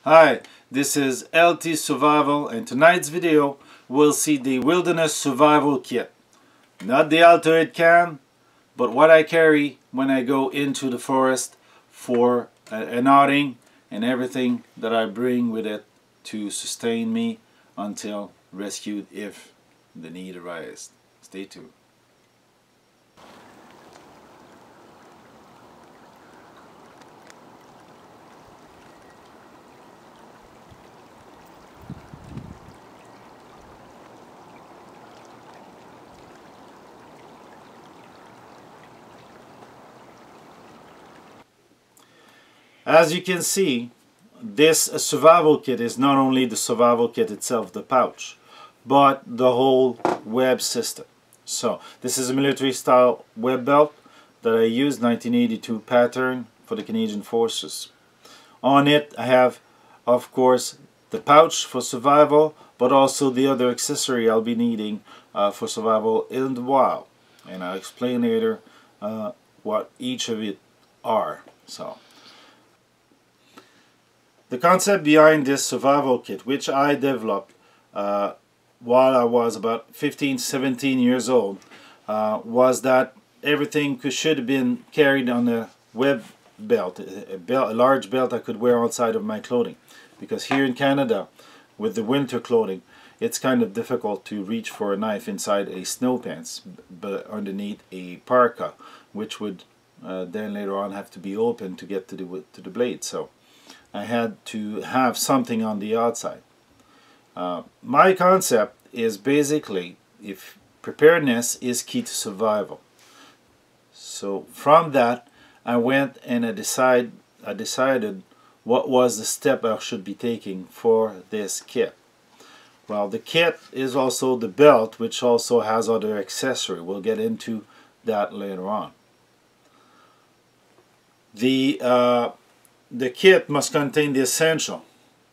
Hi, this is LT Survival, and tonight's video we'll see the Wilderness Survival Kit. Not the altered can, but what I carry when I go into the forest for an outing and everything that I bring with it to sustain me until rescued if the need arises. Stay tuned. As you can see, this survival kit is not only the survival kit itself, the pouch, but the whole web system. So this is a military style web belt that I used, 1982 pattern for the Canadian Forces. On it I have, of course, the pouch for survival, but also the other accessory I'll be needing for survival in the wild, and I'll explain later what each of it are. So the concept behind this survival kit, which I developed while I was about 15-17 years old, was that everything should have been carried on a web belt, a large belt I could wear outside of my clothing. Because here in Canada, with the winter clothing, it's kind of difficult to reach for a knife inside a snow pants, but underneath a parka, which would then later on have to be open to get to the blade. So I had to have something on the outside. My concept is basically, if preparedness is key to survival. So from that I went and I decided what was the step I should be taking for this kit. Well, the kit is also the belt, which also has other accessory. We'll get into that later on. The kit must contain the essential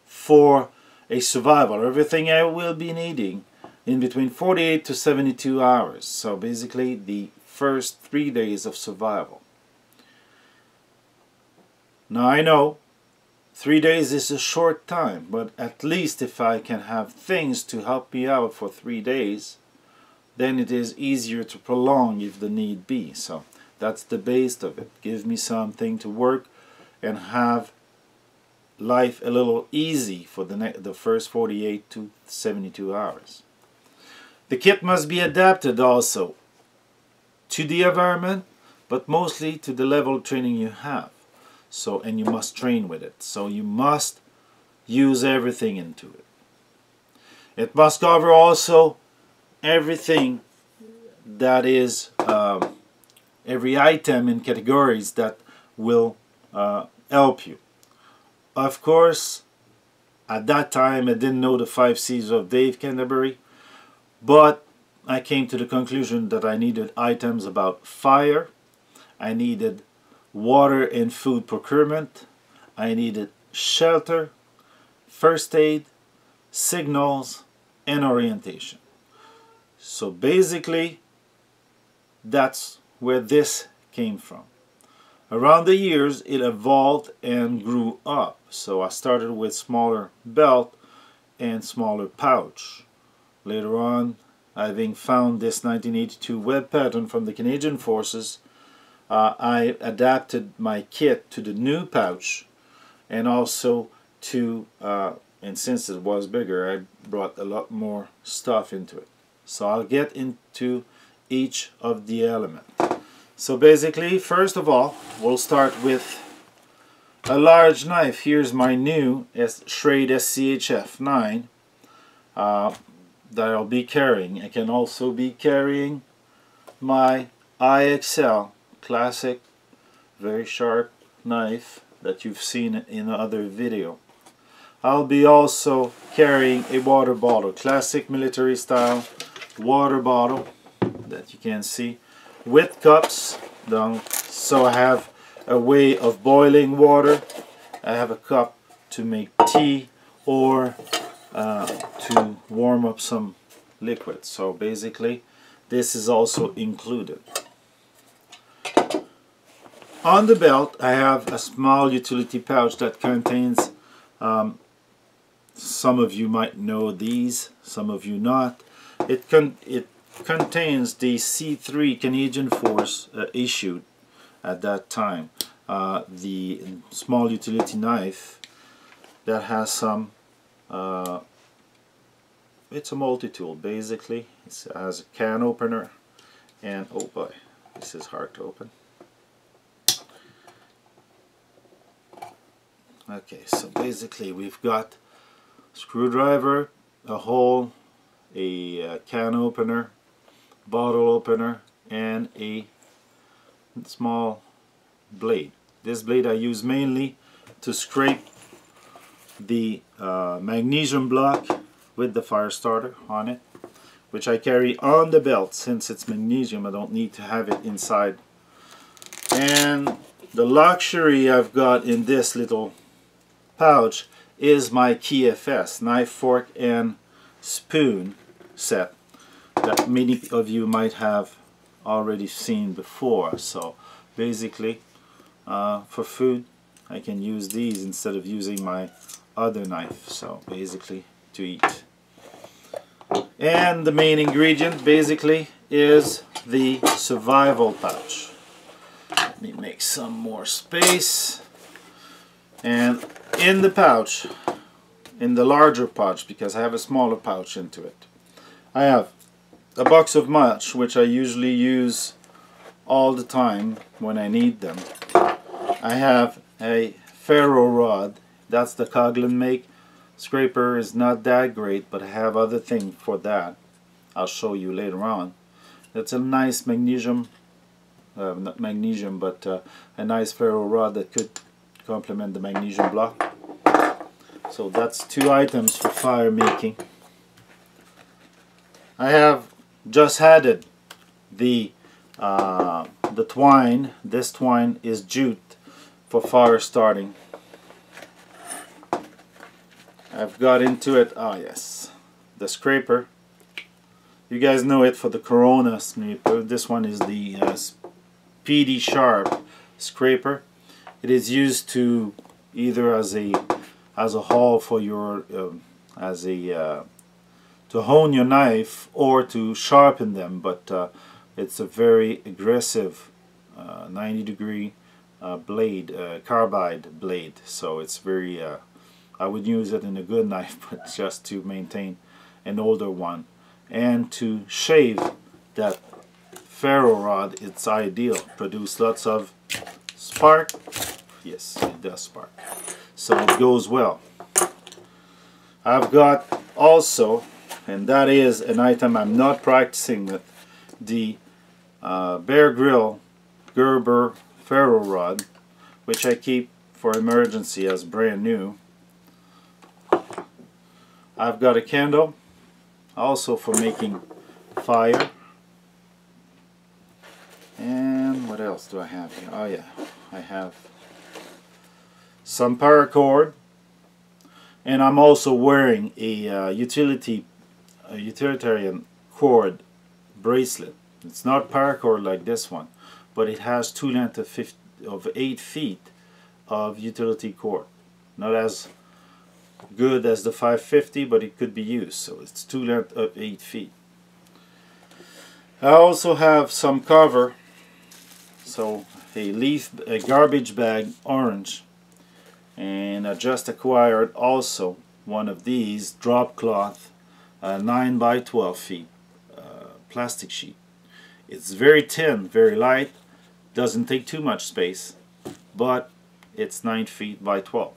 for a survival. Everything I will be needing in between 48 to 72 hours. So basically the first 3 days of survival. Now I know 3 days is a short time, but at least if I can have things to help me out for 3 days, then it is easier to prolong if the need be. So that's the base of it. Give me something to work and have life a little easy for the first 48 to 72 hours. The kit must be adapted also to the environment, but mostly to the level of training you have. So, and you must train with it. So you must use everything into it. It must cover also everything that is every item in categories that will help you. Of course, at that time I didn't know the 5 C's of Dave Canterbury, but I came to the conclusion that I needed items about fire, I needed water and food procurement, I needed shelter, first aid, signals, and orientation. So basically that's where this came from. Around the years it evolved and grew up. So I started with smaller belt and smaller pouch. Later on, having found this 1982 web pattern from the Canadian Forces, I adapted my kit to the new pouch, and also to, and since it was bigger, I brought a lot more stuff into it. So I'll get into each of the elements. So basically, first of all, we'll start with a large knife. Here's my new Schrade SCHF 9 that I'll be carrying. I can also be carrying my IXL classic, very sharp knife that you've seen in other video. I'll be also carrying a water bottle, classic military style water bottle that you can see, with cups down, so I have a way of boiling water. I have a cup to make tea or to warm up some liquid. So basically this is also included. On the belt I have a small utility pouch that contains Some of you might know these, some of you not. It contains the C3 Canadian Force issued at that time. The small utility knife that has some, it's a multi-tool basically. It has a can opener, and oh boy, this is hard to open. Okay, so basically we've got screwdriver, a hole, a can opener, bottle opener, and a small blade. This blade I use mainly to scrape the magnesium block with the fire starter on it, which I carry on the belt. Since it's magnesium, I don't need to have it inside. And the luxury I've got in this little pouch is my KFS knife, fork, and spoon set that many of you might have already seen before. So basically for food I can use these instead of using my other knife, so basically to eat. And the main ingredient basically is the survival pouch. Let me make some more space. And in the pouch, in the larger pouch, because I have a smaller pouch into it, I have a box of mulch, which I usually use all the time when I need them. I have a ferro rod, that's the Coghlan make. Scraper is not that great, but I have other things for that. I'll show you later on. That's a nice magnesium, not magnesium, but a nice ferro rod that could complement the magnesium block. So that's two items for fire making. I have just added the twine. This twine is jute for fire starting. I've got into it, yes, the scraper. You guys know it for the Corona scraper. This one is the Speedy Sharp scraper. It is used to either as a haul for your to hone your knife or to sharpen them, but it's a very aggressive 90-degree blade, carbide blade, so it's very I would use it in a good knife, but just to maintain an older one and to shave that ferro rod, it's ideal. Produce lots of spark. Yes, it does spark, so it goes well. I've got also, and that is an item I'm not practicing with, the Bear Grill Gerber ferro rod, which I keep for emergency as brand new. I've got a candle also for making fire. And what else do I have here? Oh yeah, I have some paracord, and I'm also wearing a utilitarian cord bracelet. It's not paracord like this one, but it has two lengths of 8 feet of utility cord. Not as good as the 550, but it could be used, so it's two lengths of 8 feet. I also have some cover, so a garbage bag orange, and I just acquired also one of these drop cloth 9 by 12 feet plastic sheet. It's very thin, very light, doesn't take too much space, but it's 9 feet by 12.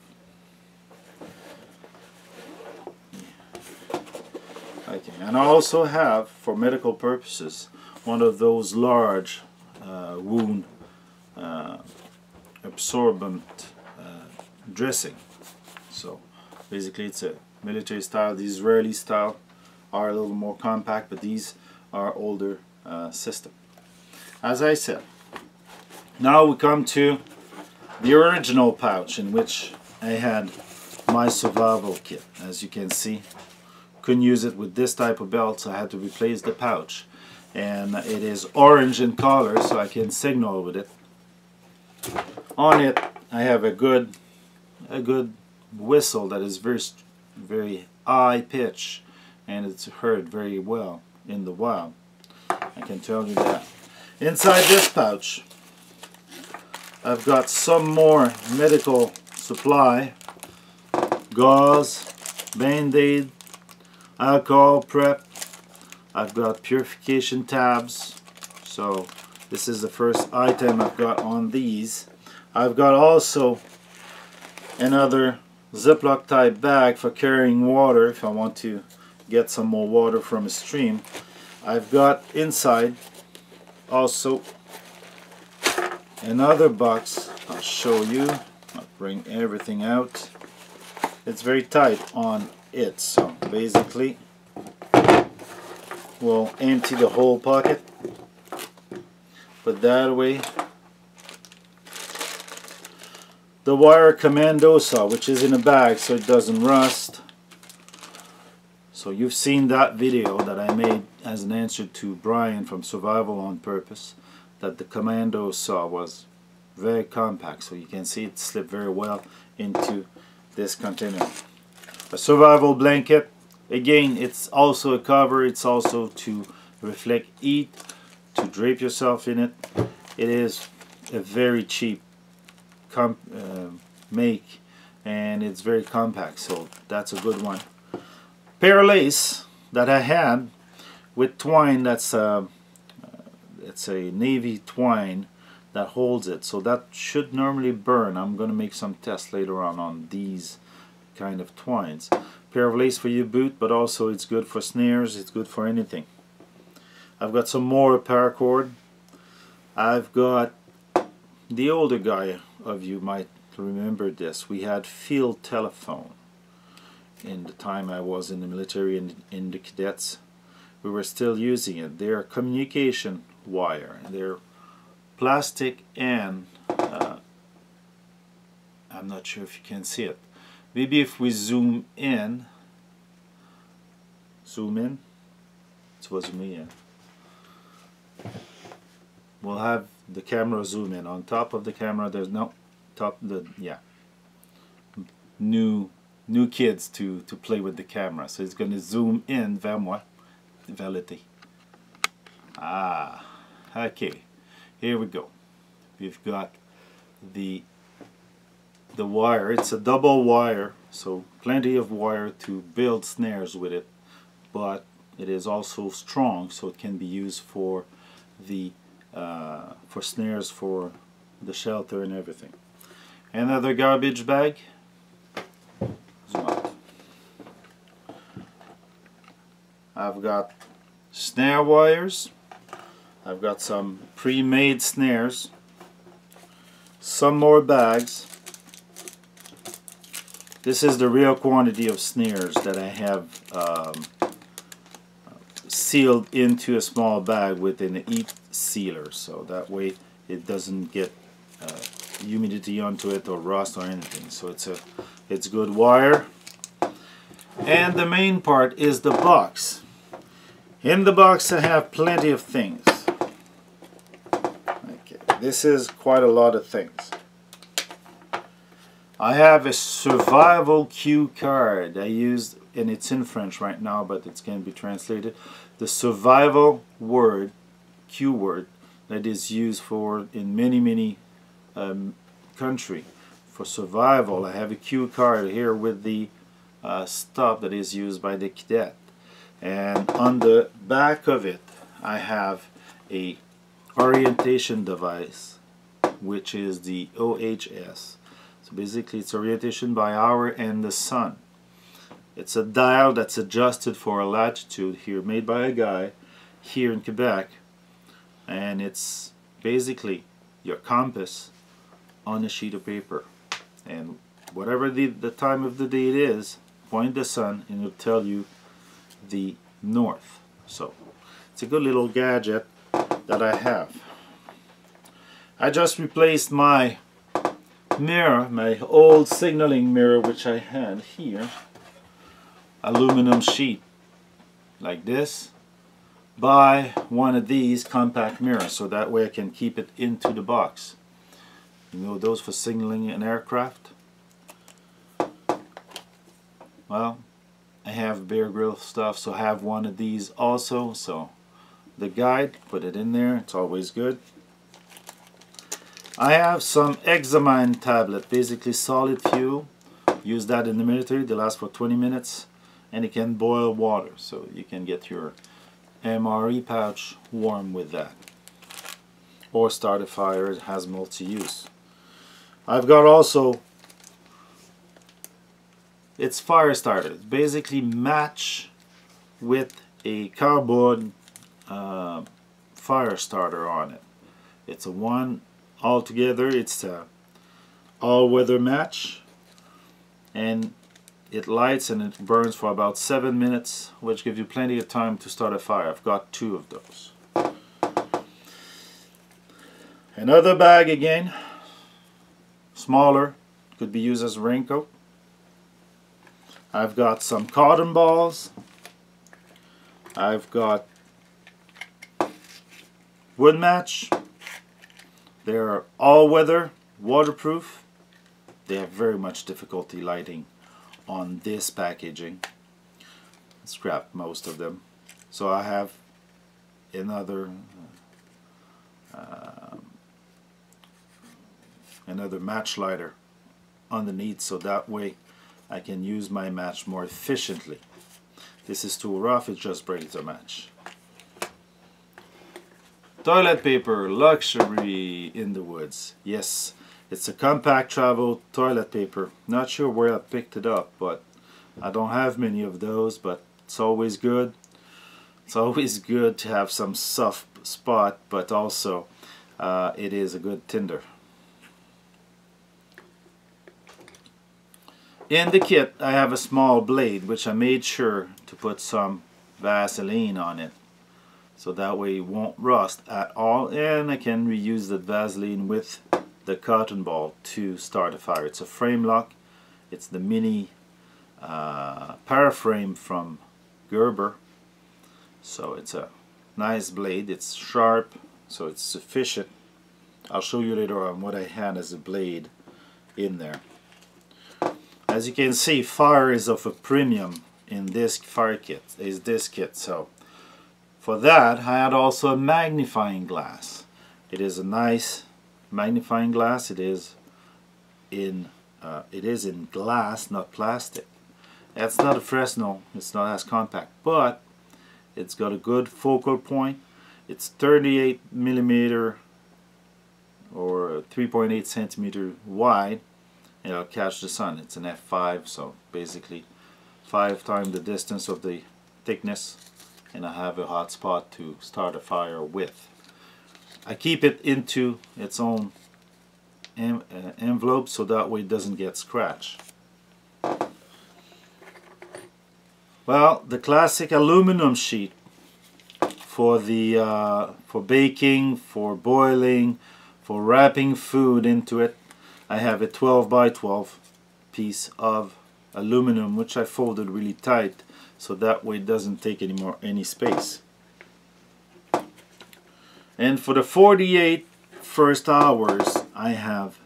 Okay, and I also have, for medical purposes, one of those large wound absorbent dressing. So basically it's a military style. These Israeli style are a little more compact, but these are older system. As I said, now we come to the original pouch in which I had my survival kit. As you can see, couldn't use it with this type of belt, so I had to replace the pouch, and it is orange in color, so I can signal with it. On it I have a good whistle that is very high pitch, and it's heard very well in the wild. I can tell you that. Inside this pouch, I've got some more medical supply, gauze, band-aid, alcohol prep. I've got purification tabs. So this is the first item I've got on these. I've got also another Ziploc type bag for carrying water if I want to get some more water from a stream. I've got inside also another box. I'll show you. I'll bring everything out. It's very tight on it, so basically we'll empty the whole pocket, put that away. The wire commando saw, which is in a bag so it doesn't rust. So you've seen that video that I made as an answer to Brian from Survival on Purpose, that the commando saw was very compact, so you can see it slip very well into this container. A survival blanket, again, it's also a cover, it's also to reflect heat, to drape yourself in it. It is a very cheap make, and it's very compact, so that's a good one. Pair of lace that I had with twine, that's it's a navy twine that holds it, so that should normally burn. I'm going to make some tests later on these kind of twines. Pair of lace for your boot, but also it's good for snares, it's good for anything. I've got some more paracord. I've got, the older guy of you might remember this, we had field telephone in the time I was in the military and in the cadets. We were still using it. They're communication wire. They're plastic, and I'm not sure if you can see it. Maybe if we zoom in, it was me, yeah. We'll have the camera zoom in. On top of the camera, there's no top, new kids to play with the camera, so it's going to zoom in vers moi, vers l'été. Ah, okay, here we go. We've got the wire. It's a double wire, so plenty of wire to build snares with it, but it is also strong, so it can be used for the for snares for the shelter and everything. Another garbage bag. Zoom out. I've got snare wires. I've got some pre-made snares. Some more bags. This is the real quantity of snares that I have sealed into a small bag with an heat sealer, so that way it doesn't get humidity onto it or rust or anything. So it's good wire. And the main part is the box. In the box I have plenty of things. Okay, this is quite a lot of things. I have a survival cue card I used, and it's in French right now, but it can be translated. The survival word, cue word, that is used for in many country for survival. I have a cue card here with the stuff that is used by the cadet, and on the back of it I have a orientation device, which is the OHS. So basically it's orientation by hour and the sun. It's a dial that's adjusted for a latitude here, made by a guy here in Quebec, and it's basically your compass on a sheet of paper, and whatever the time of the day it is, point the sun and it'll tell you the north. So it's a good little gadget that I have. I just replaced my mirror, my old signaling mirror, which I had here, aluminum sheet like this, by one of these compact mirrors, so that way I can keep it into the box. You know, those for signaling an aircraft. well, I have Bear Grill stuff, so I have one of these also. So the guide, put it in there, it's always good. I have some Examine tablet, basically solid fuel. Use that in the military, they last for 20 minutes, and it can boil water, so you can get your MRE pouch warm with that. Or start a fire, it has multi-use. I've got also, it's fire starter. It's basically match with a cardboard fire starter on it. It's a one altogether, it's a all-weather match, and it lights and it burns for about 7 minutes, which gives you plenty of time to start a fire. I've got 2 of those. Another bag again, smaller, could be used as a raincoat. I've got some cotton balls. I've got wood match. They're all-weather, waterproof. They have very much difficulty lighting on this packaging. Scrap most of them. So I have another match lighter underneath, so that way I can use my match more efficiently. This is too rough, it just breaks the match. Toilet paper, luxury in the woods. Yes, it's a compact travel toilet paper. Not sure where I picked it up, but I don't have many of those, but it's always good. It's always good to have some soft spot, but also it is a good tinder. In the kit I have a small blade, which I made sure to put some Vaseline on it, so that way it won't rust at all, and I can reuse the Vaseline with the cotton ball to start a fire. It's a frame lock. It's the mini paraframe from Gerber, so it's a nice blade. It's sharp, so it's sufficient. I'll show you later on what I had as a blade in there. As you can see, fire is of a premium in this fire kit, so for that I had also a magnifying glass. It is a nice magnifying glass. It is in glass, not plastic. It's not a Fresnel, it's not as compact, but it's got a good focal point. It's 38 millimeter or 3.8 centimeter wide. It'll catch the sun. It's an f5, so basically 5 times the distance of the thickness, and I have a hot spot to start a fire with. I keep it into its own envelope, so that way it doesn't get scratched. Well, the classic aluminum sheet for the for baking, for boiling, for wrapping food into it. I have a 12 by 12 piece of aluminum, which I folded really tight, so that way it doesn't take any space. And for the 48 first hours, I have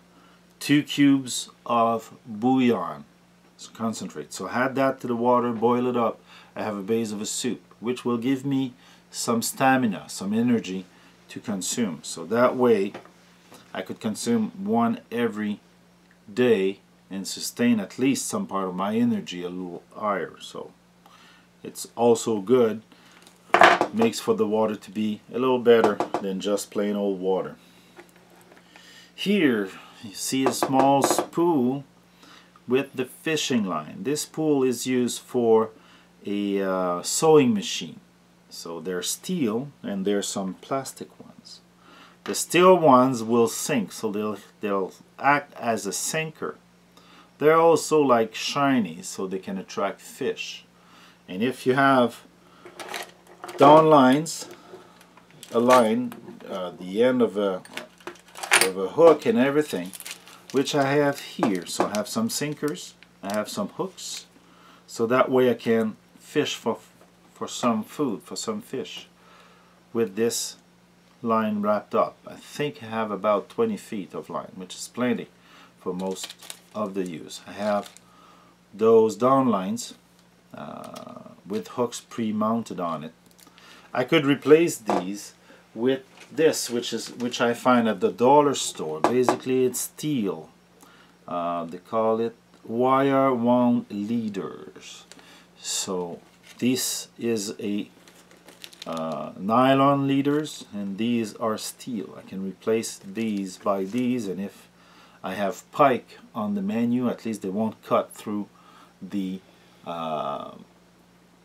2 cubes of bouillon, so concentrate. So add that to the water, boil it up. I have a base of a soup, which will give me some stamina, some energy to consume. So that way I could consume one every day and sustain at least some part of my energy a little higher. So it's also good, makes for the water to be a little better than just plain old water. Here you see a small spool with the fishing line. This spool is used for a sewing machine. So they're steel and there's some plastic ones. The steel ones will sink, so they'll act as a sinker. They're also like shiny, so they can attract fish. And if you have down lines, a line, the end of a hook and everything, which I have here. So I have some sinkers, I have some hooks, so that way I can fish for some food, for some fish with this line wrapped up. I think I have about 20 feet of line, which is plenty for most of the use. I have those down lines with hooks pre-mounted on it. I could replace these with this, which I find at the dollar store. Basically, it's steel. They call it wire wound leaders. So this is a nylon leaders, and these are steel. I can replace these by these, and if I have pike on the menu, at least they won't cut through the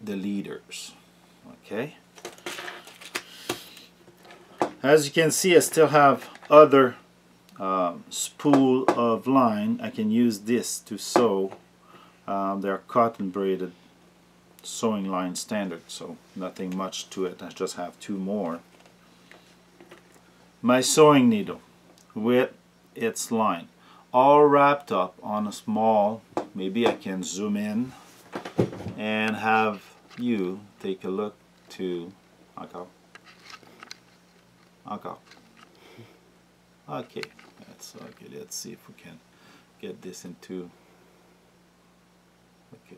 leaders. Okay. As you can see, I still have other spool of line. I can use this to sew. They're cotton braided sewing line standard, so nothing much to it. I just have two more. My sewing needle with its line all wrapped up on a small, maybe I can zoom in and have you take a look to okay. Let's see if we can get this into okay,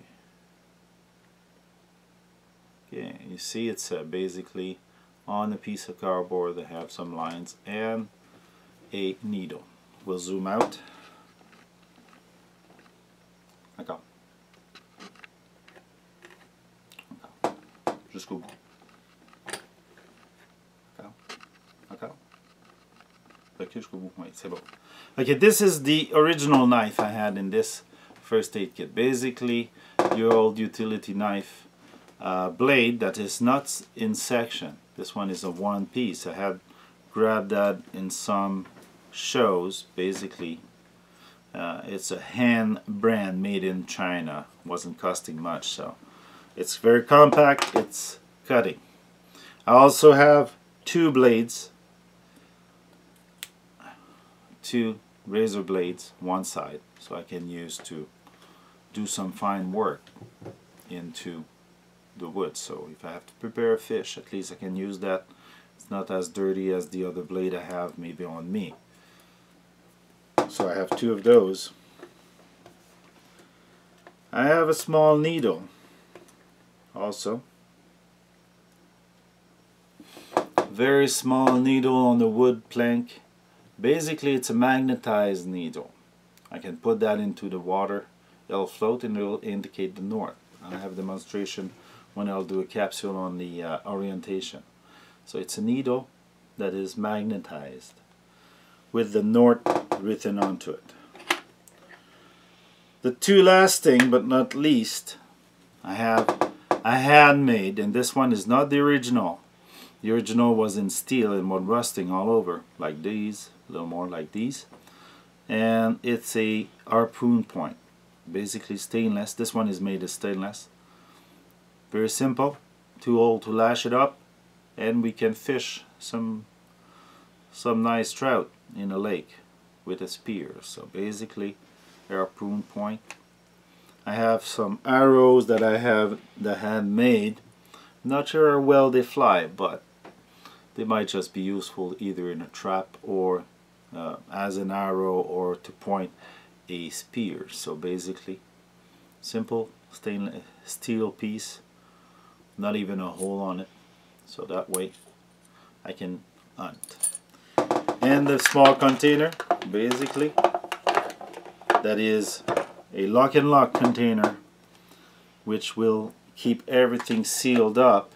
you see it's basically on a piece of cardboard. They have some lines and a needle. We'll zoom out. Jusqu'au bout. Okay, this is the original knife I had in this first aid kit. Basically, your old utility knife blade that is not in section. This one is a one piece. I had grabbed that in some shows. Basically, it's a hand brand made in China. Wasn't costing much, so it's very compact. It's cutting. I also have two blades, two razor blades, one side, so I can use to do some fine work into the wood. So if I have to prepare a fish, at least I can use that. It's not as dirty as the other blade I have maybe on me. So I have two of those. I have a small needle also. Very small needle on the wood plank. Basically, it's a magnetized needle. I can put that into the water. It'll float and it'll indicate the north. I'll have a demonstration when I'll do a capsule on the orientation. So it's a needle that is magnetized with the north written onto it. The two last thing, but not least, I have a handmade, and this one is not the original. The original was in steel and was rusting all over, like these, a little more like these. And it's a harpoon point, basically stainless. This one is made of stainless. Very simple, too old to lash it up, and we can fish some nice trout in a lake with a spear. So basically, a harpoon point. I have some arrows that I have the handmade. Not sure how well they fly, but they might just be useful either in a trap or as an arrow or to point a spear. So basically, simple stainless steel piece, not even a hole on it. So that way I can hunt. And the small container, basically, that is a lock and lock container which will keep everything sealed up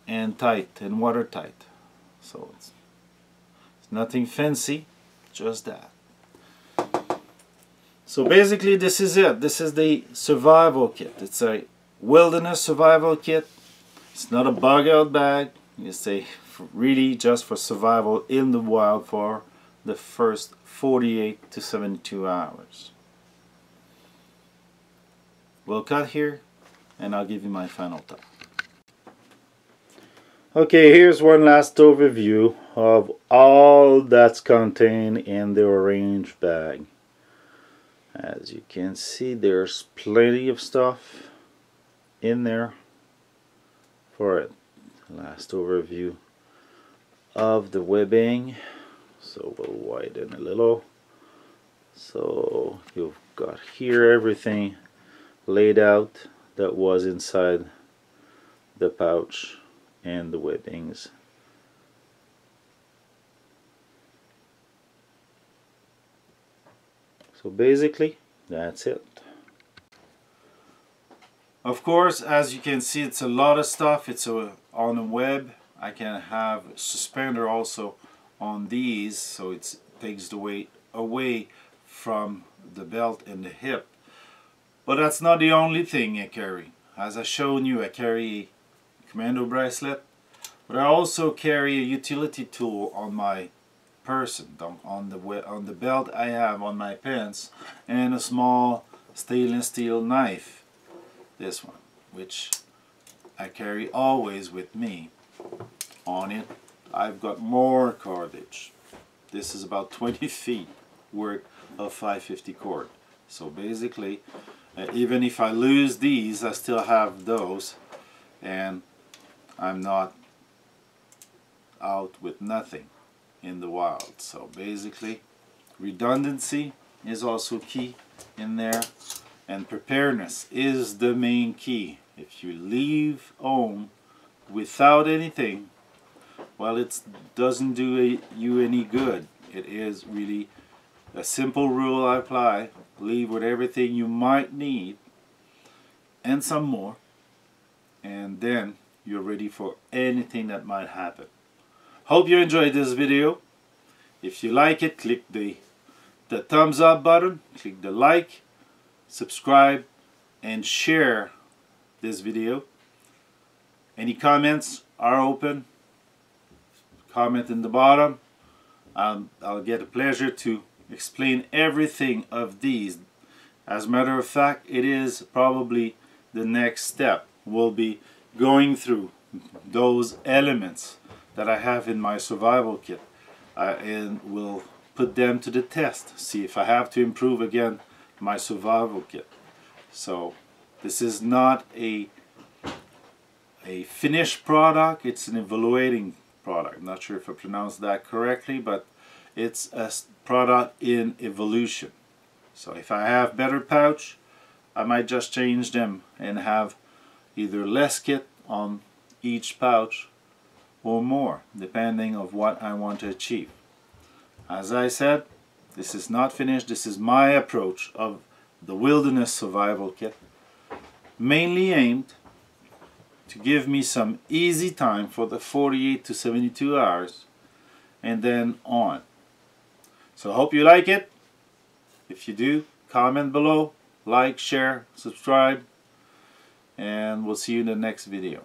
and tight and watertight. So it's nothing fancy, just that. So basically this is it. This is the survival kit. It's a wilderness survival kit. It's not a bug out bag. It's a really just for survival in the wild for the first 48 to 72 hours. We'll cut here and I'll give you my final thought. Okay, here's one last overview of all that's contained in the orange bag. As you can see, there's plenty of stuff in there for it. Last overview of the webbing. So we'll widen a little. So you've got here everything laid out that was inside the pouch and the webbings. So basically that's it. Of course, as you can see, it's a lot of stuff. It's on the web. I can have suspender also on these, so it takes the weight away from the belt and the hip. But that's not the only thing I carry. As I shown you, I carry a commando bracelet, but I also carry a utility tool on my person. On the belt I have on my pants, and a small stainless steel knife. This one, which I carry always with me. On it I've got more cordage. This is about 20 feet worth of 550 cord. So basically, even if I lose these, I still have those, and I'm not out with nothing in the wild. So basically, redundancy is also key in there, and preparedness is the main key. If you leave home without anything, well, it doesn't do you any good. It is really a simple rule I apply. Leave with everything you might need and some more, and then you're ready for anything that might happen. Hope you enjoyed this video. If you like it, click the thumbs up button, click the like, subscribe, and share this video. Any comments are open. Comment in the bottom. I'll get a pleasure to explain everything of these. As a matter of fact, it is probably the next step. We'll be going through those elements that I have in my survival kit, and we'll put them to the test, see if I have to improve again my survival kit. So this is not a finished product, it's an evaluating product. I'm not sure if I pronounced that correctly, but it's a product in evolution. So if I have better pouch, I might just change them and have either less kit on each pouch or more, depending on what I want to achieve. As I said, this is not finished. This is my approach of the wilderness survival kit, mainly aimed to give me some easy time for the 48 to 72 hours and then on. So I hope you like it. If you do, comment below, like, share, subscribe, and we'll see you in the next video.